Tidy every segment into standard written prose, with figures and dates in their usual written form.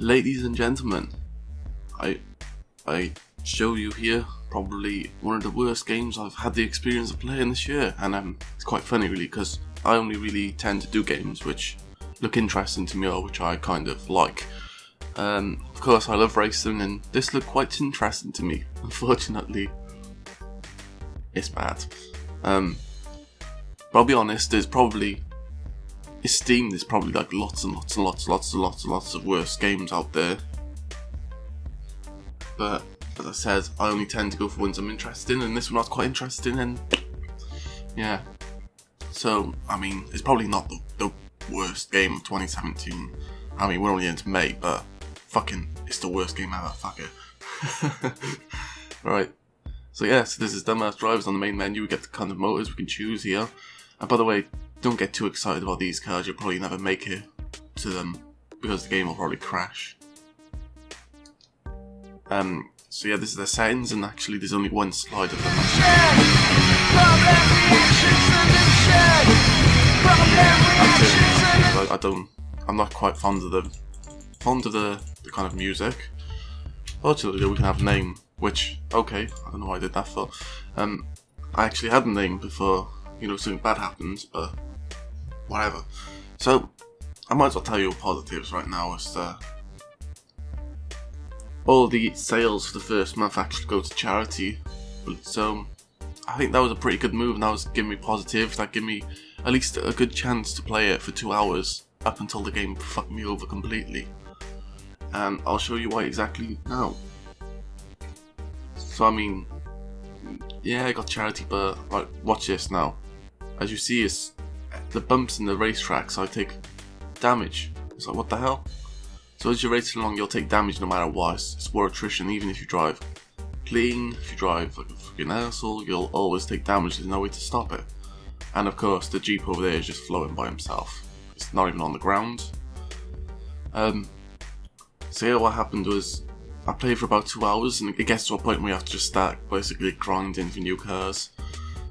Ladies and gentlemen, I show you here probably one of the worst games I've had the experience of playing this year, and it's quite funny really because I only really tend to do games which look interesting to me or which I kind of like. Of course I love racing, and this looked quite interesting to me. Unfortunately, it's bad. But I'll be honest, there's probably like lots of worse games out there. But as I said, I only tend to go for ones I'm interested in, and this one I was quite interested in, and yeah. So, I mean, it's probably not the worst game of 2017. I mean, we're only into May, but fucking, it's the worst game ever, fuck it. Right, so yeah, so this is Dumbass Drivers. On the main menu we get the kind of motors we can choose here. And by the way, don't get too excited about these cars, you'll probably never make it to them, because the game will probably crash. So yeah, this is the settings, and actually there's only one slide of them. I'm not quite fond of the kind of music. Fortunately we can have a name, which, okay, I don't know why I did that for. I actually had a name before, you know, something bad happens, but whatever. So, I might as well tell you positives right now. Is all the sales for the first month actually go to charity. So, I think that was a pretty good move, and that was giving me positives. That gave me at least a good chance to play it for 2 hours, up until the game fucked me over completely. And I'll show you why exactly now. So, I mean, yeah, I got charity, but like, watch this now. As you see, it's the bumps in the racetracks, I take damage. It's like, what the hell? So as you're racing along, you'll take damage no matter what. It's war attrition, even if you drive clean. If you drive like a fucking asshole, you'll always take damage. There's no way to stop it. And of course, the Jeep over there is just floating by himself. It's not even on the ground. So yeah, what happened was, I played for about 2 hours, and it gets to a point where you have to just start basically grinding for new cars.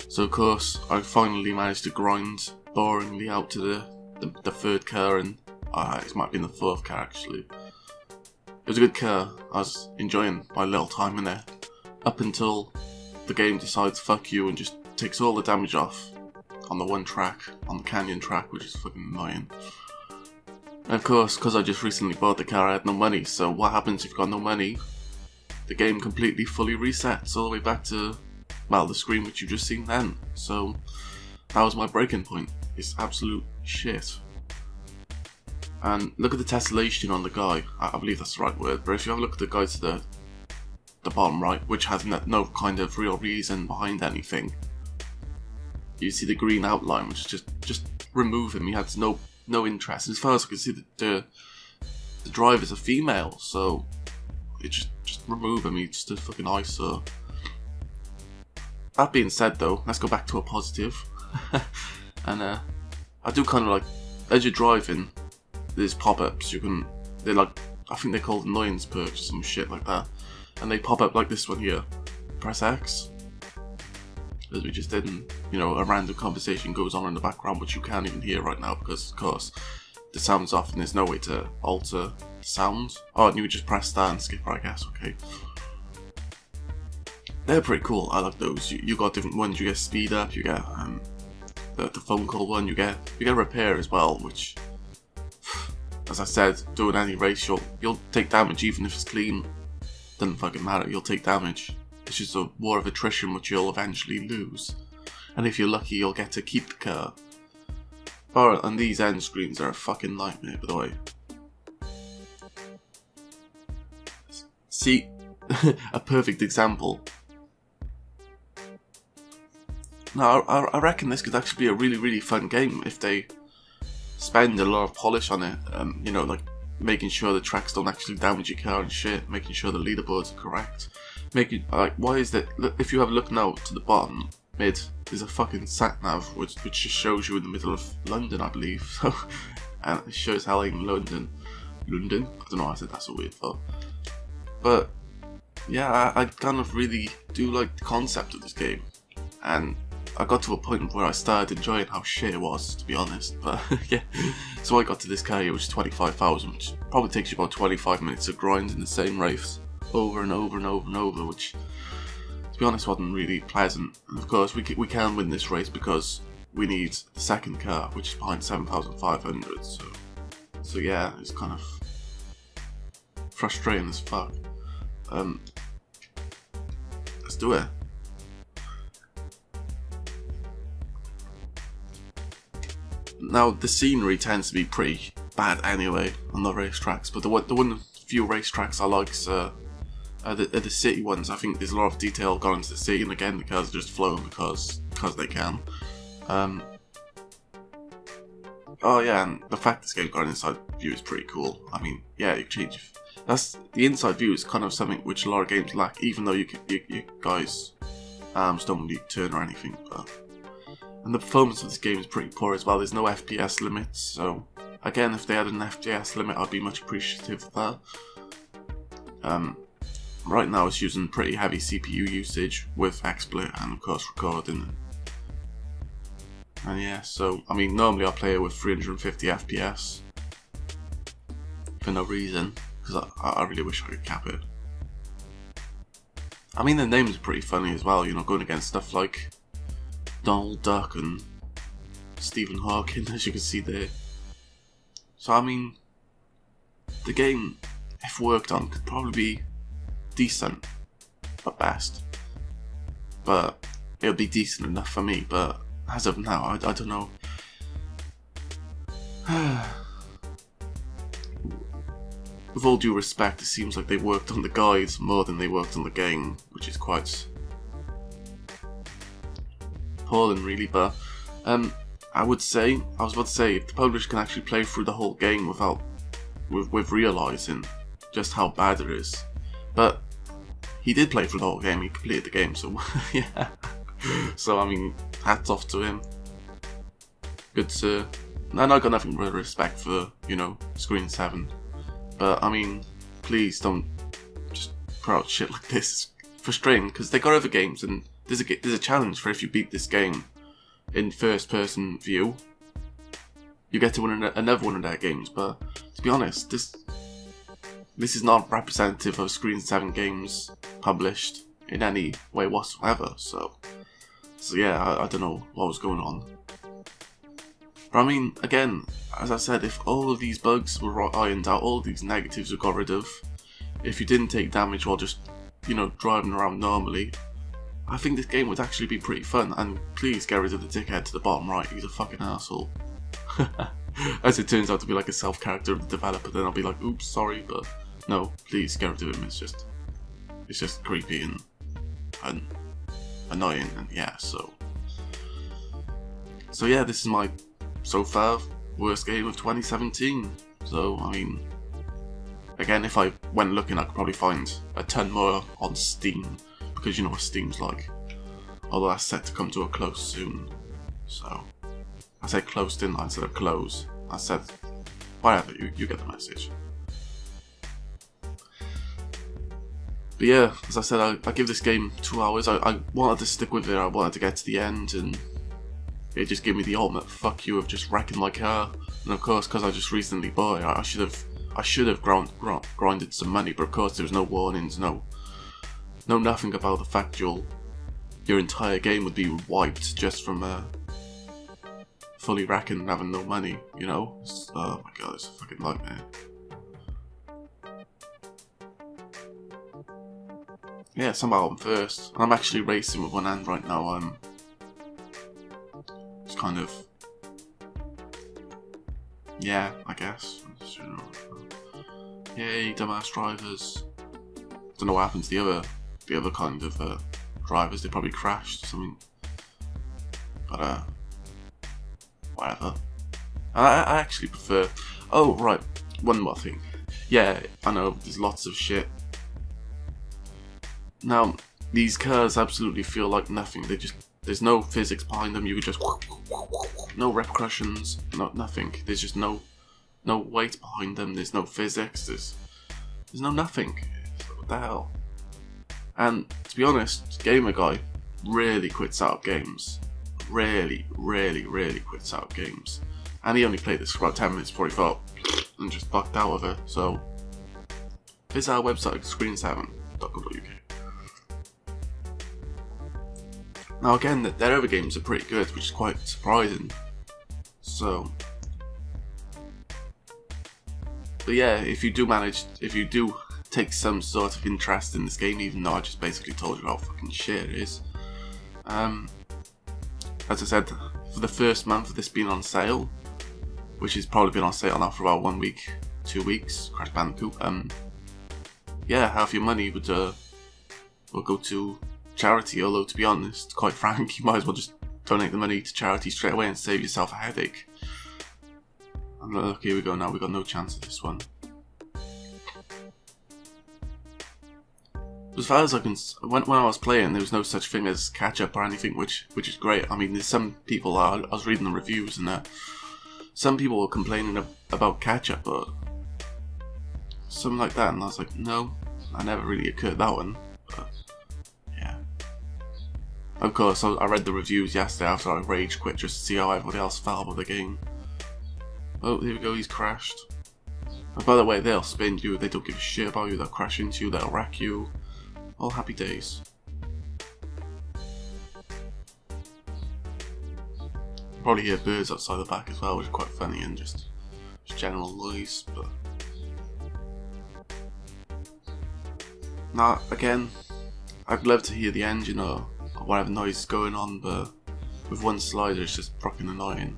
So of course, I finally managed to grind boringly out to the third car, and it might have been the fourth car actually. It was a good car. I was enjoying my little time in there, up until the game decides fuck you and just takes all the damage off on the one track, on the canyon track, which is fucking annoying. And of course, because I just recently bought the car, I had no money. So what happens if you've got no money? The game completely fully resets all the way back to, well, the screen which you've just seen then. So that was my breaking point. It's absolute shit. And look at the tessellation on the guy. I believe that's the right word. But if you have a look at the guy to the bottom right, which has no kind of real reason behind anything, you see the green outline, which is just remove him. He has no interest. As far as I can see, the driver's a female, so it just remove him. He's just a fucking eyesore. That being said, though, let's go back to a positive. And I do kind of like, as you're driving, there's pop-ups. They're like, I think they're called annoyance perks or some shit like that, and they pop up like this one here. Press X, as we just did, and you know, a random conversation goes on in the background which you can't even hear right now because of course the sound's off and there's no way to alter the sound. Oh, and you would just press that and skip, I guess. Okay, they're pretty cool. I like those. You got different ones. You get speed up, you get the phone call one, you get repair as well, which, as I said, doing any race you'll take damage even if it's clean. Doesn't fucking matter, you'll take damage. It's just a war of attrition which you'll eventually lose. And if you're lucky, you'll get to keep the car. Oh, and these end screens are a fucking nightmare, by the way. See, a perfect example. Now, I reckon this could actually be a really, really fun game if they spend a lot of polish on it. You know, like making sure the tracks don't actually damage your car and shit, making sure the leaderboards are correct. Making, like, why is that? If you have a look now to the bottom mid, there's a fucking sat nav which just shows you in the middle of London, I believe. So, and it shows how in London. I don't know why I said that's a weird thought. But yeah, I kind of really do like the concept of this game, and I got to a point where I started enjoying how shit it was, to be honest. But yeah, so I got to this car here, which is 25,000, which probably takes you about 25 minutes of grinding the same race over and over and over and over, which, to be honest, wasn't really pleasant. And of course, we can win this race because we need the second car, which is behind 7,500. So yeah, it's kind of frustrating as fuck. Let's do it. Now, the scenery tends to be pretty bad anyway on the racetracks, but the one few racetracks I like are the city ones. I think there's a lot of detail gone into the city, and again, the cars are just flowing because they can. Oh yeah, and the fact this game got an inside view is pretty cool. I mean, yeah, you change. The inside view is kind of something which a lot of games lack, even though you guys arms don't really turn or anything. And the performance of this game is pretty poor as well. There's no FPS limits, so again, if they had an FPS limit, I'd be much appreciative of that. Right now, it's using pretty heavy CPU usage with XSplit and of course recording. And yeah, so I mean, normally I play it with 350 FPS for no reason, because I really wish I could cap it. I mean, the names are pretty funny as well, you know, going against stuff like Donald Duck and Stephen Hawking, as you can see there. So I mean, the game, if worked on, could probably be decent at best, but it would be decent enough for me. But as of now, I don't know. With all due respect, it seems like they worked on the guides more than they worked on the game, which is quite appalling, really. But I was about to say, if the publisher can actually play through the whole game with realising just how bad it is. But he did play through the whole game, he completed the game, so yeah. So I mean, hats off to him. Good to... And I got nothing but respect for, you know, Screen 7. But I mean, please don't just put out shit like this. It's frustrating, because they got other games, and there's a challenge for if you beat this game in first person view, you get to win another one of their games. But to be honest, this is not representative of Screen 7 games published in any way whatsoever. So yeah, I don't know what was going on. But I mean, again, as I said, if all of these bugs were ironed out, all of these negatives were got rid of, if you didn't take damage while just, you know, driving around normally, I think this game would actually be pretty fun. And please get rid of the dickhead to the bottom right, he's a fucking asshole. As it turns out to be like a self-character of the developer, then I'll be like, oops, sorry, but no, please get rid of him. It's just creepy and annoying, and yeah, so yeah, this is my so far worst game of 2017. So I mean, again, if I went looking, I could probably find a ton more on Steam, because you know what Steam's like. Although that's set to come to a close soon. So I said close, didn't I, instead of close? I said whatever, you get the message. But yeah, as I said, I give this game 2 hours. I wanted to stick with it, I wanted to get to the end, and it just gave me the ultimate fuck you of just wrecking my car. And of course, because I just recently bought it, I should have grinded some money, but of course there was no warnings, no nothing about the fact your entire game would be wiped just from fully wrecking and having no money, you know? Oh my god, it's a fucking nightmare. Yeah, somehow I'm first. I'm actually racing with one hand right now. It's kind of... yeah, I guess. Yay, dumbass drivers. Don't know what happened to the other kind of drivers. They probably crashed or something. But whatever. I actually prefer... oh, right, one more thing. Yeah, I know, there's lots of shit. Now, these cars absolutely feel like nothing. There's no physics behind them. You could just... no repercussions, nothing. There's just no weight behind them. There's no physics. There's no nothing. What the hell? And to be honest, Gamer Guy really quits out games. really quits out of games. And he only played this for about 10 minutes before he thought and just fucked out of it. So visit our website, screen7.co.uk. Now again, their other games are pretty good, which is quite surprising. So, but yeah, if you do take some sort of interest in this game, even though I just basically told you how fucking shit it is. As I said, for the first month of this being on sale, which has probably been on sale now for about 1 week, 2 weeks, Crash Bandicoot, yeah, half your money would go to charity, although to be honest, quite frank, you might as well just donate the money to charity straight away and save yourself a headache. And look, here we go now, we got no chance of this one. As far as I can, when I was playing, there was no such thing as catch up or anything, which is great. I mean, there's some people, I was reading the reviews, and some people were complaining about catch up, but something like that, and I was like, no, I never really occurred that one. But yeah, of course, I read the reviews yesterday after I rage quit just to see how everybody else felt about the game. Oh, here we go, he's crashed. And by the way, they'll spin you, they don't give a shit about you, they'll crash into you, they'll wreck you. All happy days. Probably hear birds outside the back as well, which is quite funny, and just general noise. But now again, I'd love to hear the engine or whatever noise is going on, but with one slider it's just fucking annoying.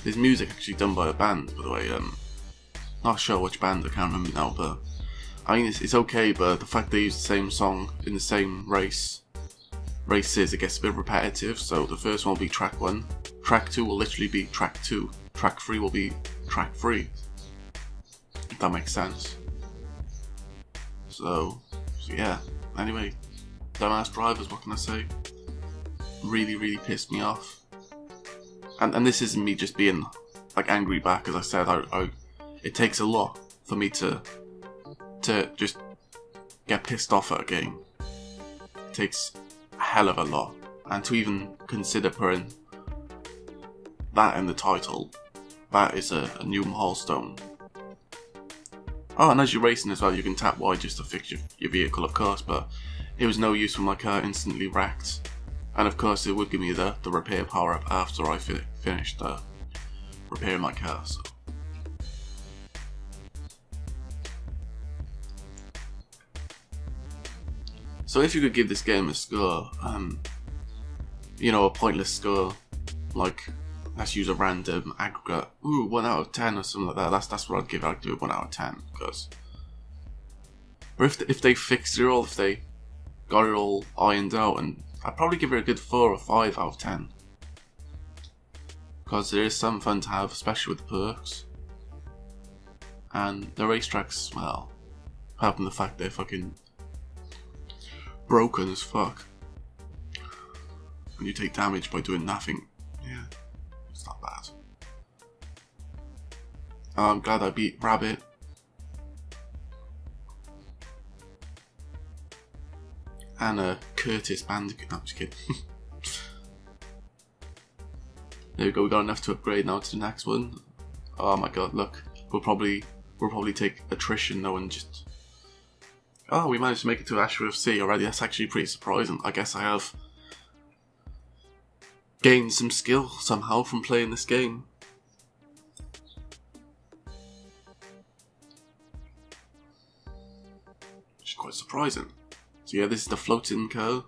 There's music actually done by a band, by the way. Not sure which band, I can't remember now, but I mean, it's okay, but the fact they use the same song in the same races, it gets a bit repetitive. So the first one will be track 1, track 2 will literally be track 2, track 3 will be track 3, if that makes sense. So yeah, anyway, dumbass drivers, what can I say? Really pissed me off. And this isn't me just being like angry back, as I said, it takes a lot for me to just get pissed off at a game. It takes a hell of a lot, and to even consider putting that in the title, that is a new milestone. Oh, and as you're racing as well, you can tap Y just to fix your vehicle, of course, but it was no use when my car instantly wrecked. And of course it would give me the repair power up after I finished repairing my car, so. So if you could give this game a score, you know, a pointless score, like, let's use a random aggregate, 1 out of 10 or something like that, that's what I'd give it. I'd give it 1 out of 10, because, or if they fixed it all, if they got it all ironed out, and I'd probably give it a good 4 or 5 out of 10, because there is some fun to have, especially with the perks, and the racetracks, well, apart from the fact they're fucking broken as fuck, and you take damage by doing nothing. Yeah, it's not bad. I'm glad I beat Rabbit. And Curtis Bandicoot. No, I'm just kidding. There we go, we got enough to upgrade now to the next one. Oh my god, look. We'll probably take attrition though, and just... Oh, we managed to make it to Ashworth Sea already. That's actually pretty surprising. I guess I have gained some skill somehow from playing this game. Which is quite surprising. So yeah, this is the floating car.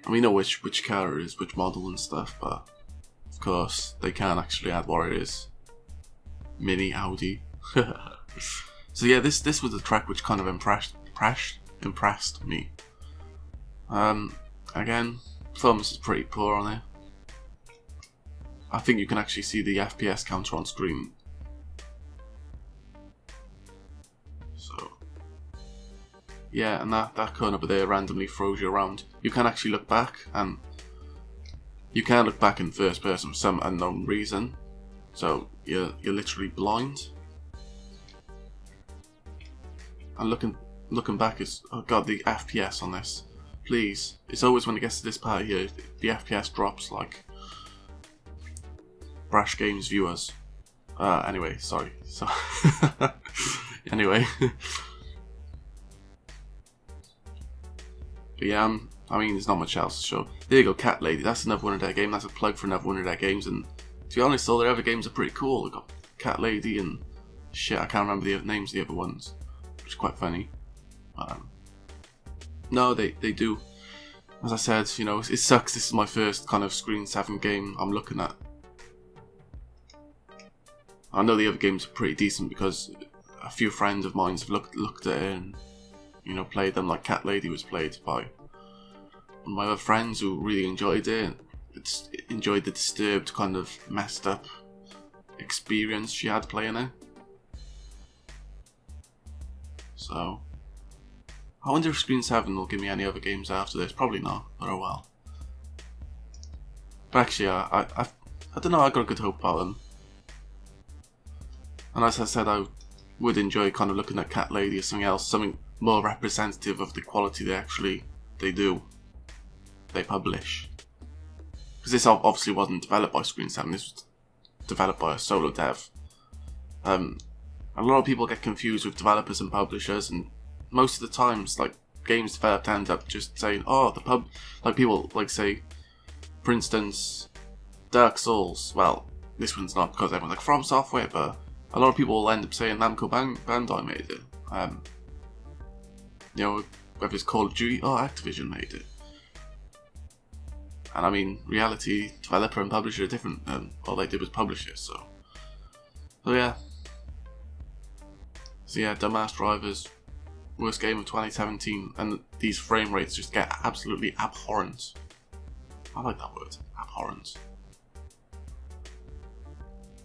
And we know which car it is, which model and stuff, but of course they can't actually add what it is. Mini Audi. So yeah, this was a track which kind of impressed me. Again, performance is pretty poor on it. I think you can actually see the FPS counter on screen. So yeah, and that cone over there randomly throws you around. You can actually look back, and you can look back in first person for some unknown reason. So you're literally blind. And looking looking back, is, oh god, the FPS on this. Please. It's always when it gets to this part here, the FPS drops like Brash Games viewers. Anyway, sorry. So anyway. But yeah, I mean, there's not much else to show. There you go, Cat Lady. That's another one of their games. That's a plug for another one of their games. And to be honest, all their other games are pretty cool. They've got Cat Lady and shit, I can't remember the names of the other ones, which is quite funny. No, they do. As I said, you know, it sucks. This is my first kind of Screen 7 game I'm looking at. I know the other games are pretty decent because a few friends of mine have looked at it and, you know, played them. Like Cat Lady was played by one of my other friends who really enjoyed it. Enjoyed the disturbed, kind of messed up experience she had playing it. So, I wonder if Screen 7 will give me any other games after this. Probably not, but oh well. But actually, I don't know, I got a good hope about them. And as I said, I would enjoy kind of looking at Cat Lady or something else, something more representative of the quality they publish. Because this obviously wasn't developed by Screen 7, this was developed by a solo dev. A lot of people get confused with developers and publishers, and most of the times, like, games developed end up just saying, oh, like people, like, say, for instance, Dark Souls. Well, this one's not because everyone's like, From Software, but a lot of people will end up saying Namco Bandai made it. You know, whether it's Call of Duty, oh, Activision made it. And I mean, reality, developer and publisher are different. All they did was publish it, so yeah. So yeah, Dumbass Drivers, worst game of 2017, and these frame rates just get absolutely abhorrent. I like that word, abhorrent.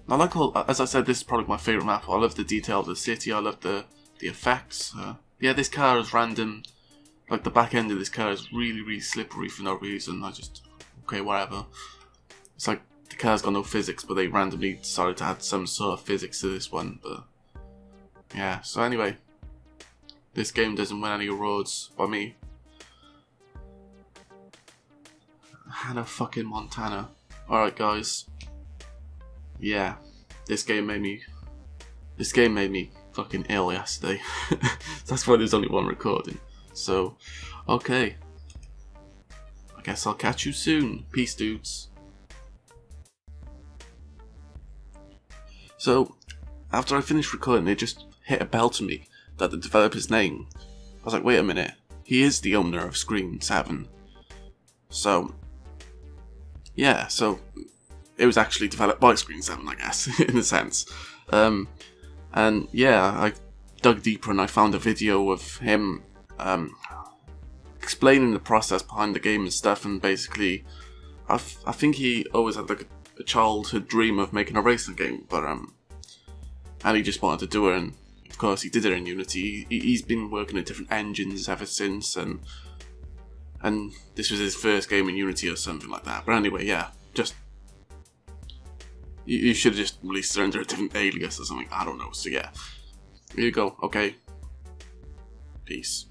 I like all, as I said, this is probably my favourite map. I love the detail of the city, I love the effects. Yeah, this car is random. Like, the back end of this car is really, really slippery for no reason. I just, okay, whatever. It's like, the car's got no physics, but they randomly decided to add some sort of physics to this one, but yeah, so anyway. This game doesn't win any awards by me. Hannah fucking Montana. Alright guys. Yeah, this game made me fucking ill yesterday. That's why there's only one recording. So, okay. I guess I'll catch you soon. Peace, dudes. So, after I finished recording, it just hit a bell to me that the developer's name. I was like, wait a minute. He is the owner of Screen 7. So, yeah, so it was actually developed by Screen 7, I guess, in a sense. And yeah, I dug deeper and I found a video of him explaining the process behind the game and stuff, and basically, I think he always had like a childhood dream of making a racing game, but and he just wanted to do it, and of course he did it in Unity. He's been working at different engines ever since, and this was his first game in Unity or something like that. But anyway, yeah, just you should have just released it under a different alias or something. I don't know. So yeah, here you go. Okay, peace.